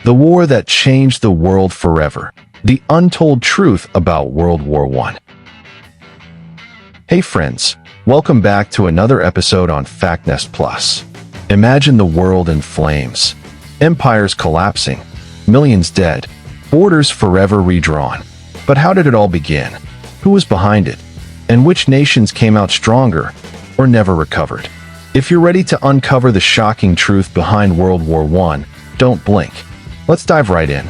The war that changed the world forever. The untold truth about World War I. Hey friends, welcome back to another episode on FactNest Plus. Imagine the world in flames. Empires collapsing. Millions dead. Borders forever redrawn. But how did it all begin? Who was behind it? And which nations came out stronger or never recovered? If you're ready to uncover the shocking truth behind World War I, don't blink. Let's dive right in.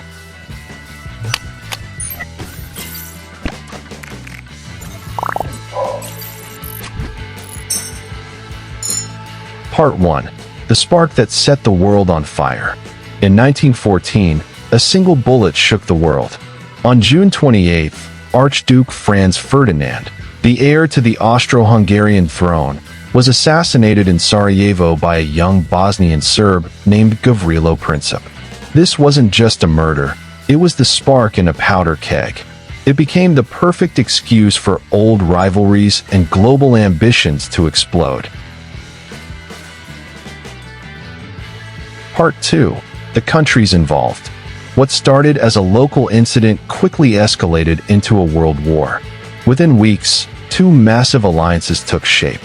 Part 1. The spark that set the world on fire. In 1914, a single bullet shook the world. On June 28, Archduke Franz Ferdinand, the heir to the Austro-Hungarian throne, was assassinated in Sarajevo by a young Bosnian Serb named Gavrilo Princip. This wasn't just a murder, it was the spark in a powder keg. It became the perfect excuse for old rivalries and global ambitions to explode. Part 2. The countries involved. What started as a local incident quickly escalated into a world war. Within weeks, two massive alliances took shape.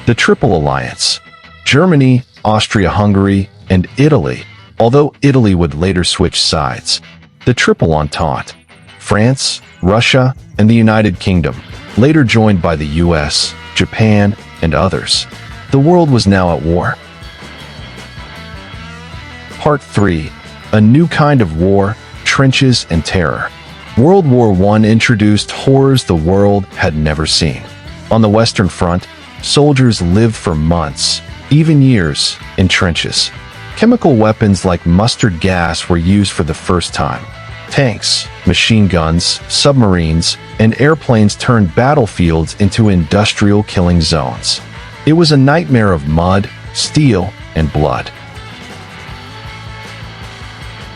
The Triple Alliance. Germany, Austria-Hungary, and Italy, although Italy would later switch sides. The Triple Entente. France, Russia, and the United Kingdom, later joined by the US, Japan, and others. The world was now at war. Part 3. A new kind of war, trenches and terror. World War I introduced horrors the world had never seen. On the Western Front, soldiers lived for months, even years, in trenches. Chemical weapons like mustard gas were used for the first time. Tanks, machine guns, submarines, and airplanes turned battlefields into industrial killing zones. It was a nightmare of mud, steel, and blood.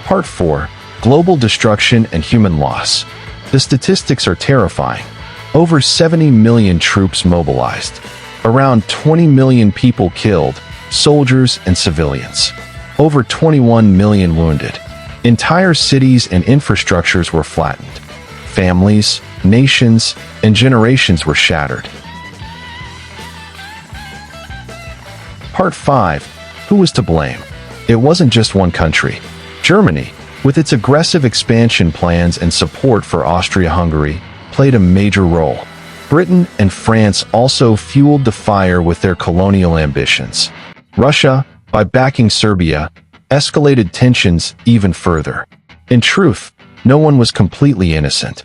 Part 4. Global destruction and human loss. The statistics are terrifying. Over 70 million troops mobilized. Around 20 million people killed, soldiers and civilians. Over 21 million wounded. Entire cities and infrastructures were flattened. Families, nations, and generations were shattered. Part 5. Who was to blame? It wasn't just one country. Germany, with its aggressive expansion plans and support for Austria-Hungary, played a major role. Britain and France also fueled the fire with their colonial ambitions. Russia, by backing Serbia, escalated tensions even further. In truth, no one was completely innocent.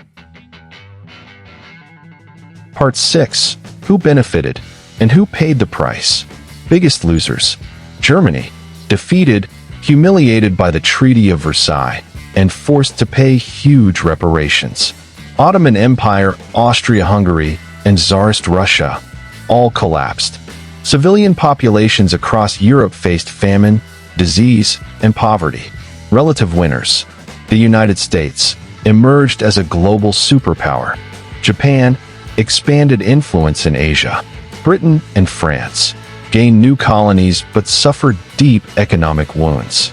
Part 6. Who benefited and who paid the price? Biggest losers. Germany, defeated, humiliated by the Treaty of Versailles, and forced to pay huge reparations. Ottoman Empire, Austria-Hungary, and Tsarist Russia all collapsed. Civilian populations across Europe faced famine, disease, and poverty. Relative winners. The United States emerged as a global superpower. Japan expanded influence in Asia. Britain and France gained new colonies but suffered deep economic wounds.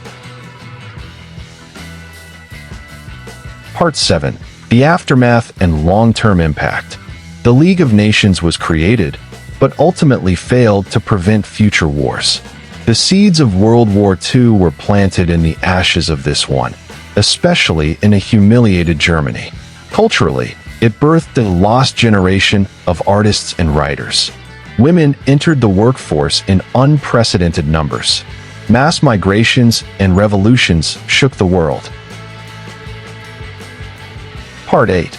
Part 7. The aftermath and long-term impact. The League of Nations was created, but ultimately failed to prevent future wars. The seeds of World War II were planted in the ashes of this one, especially in a humiliated Germany. Culturally, it birthed a lost generation of artists and writers. Women entered the workforce in unprecedented numbers. Mass migrations and revolutions shook the world. Part 8.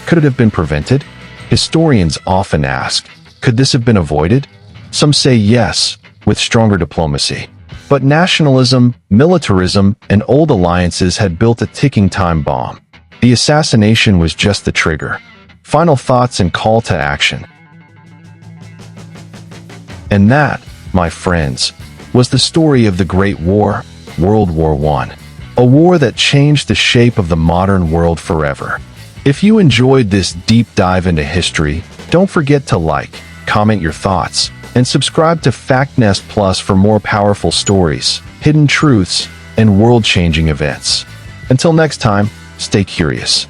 Could it have been prevented? Historians often ask, could this have been avoided? Some say yes, with stronger diplomacy. But nationalism, militarism, and old alliances had built a ticking time bomb. The assassination was just the trigger. Final thoughts and call to action. And that, my friends, was the story of the Great War, World War I. A war that changed the shape of the modern world forever. If you enjoyed this deep dive into history, don't forget to like, comment your thoughts, and subscribe to FactNest Plus for more powerful stories, hidden truths, and world-changing events. Until next time, stay curious.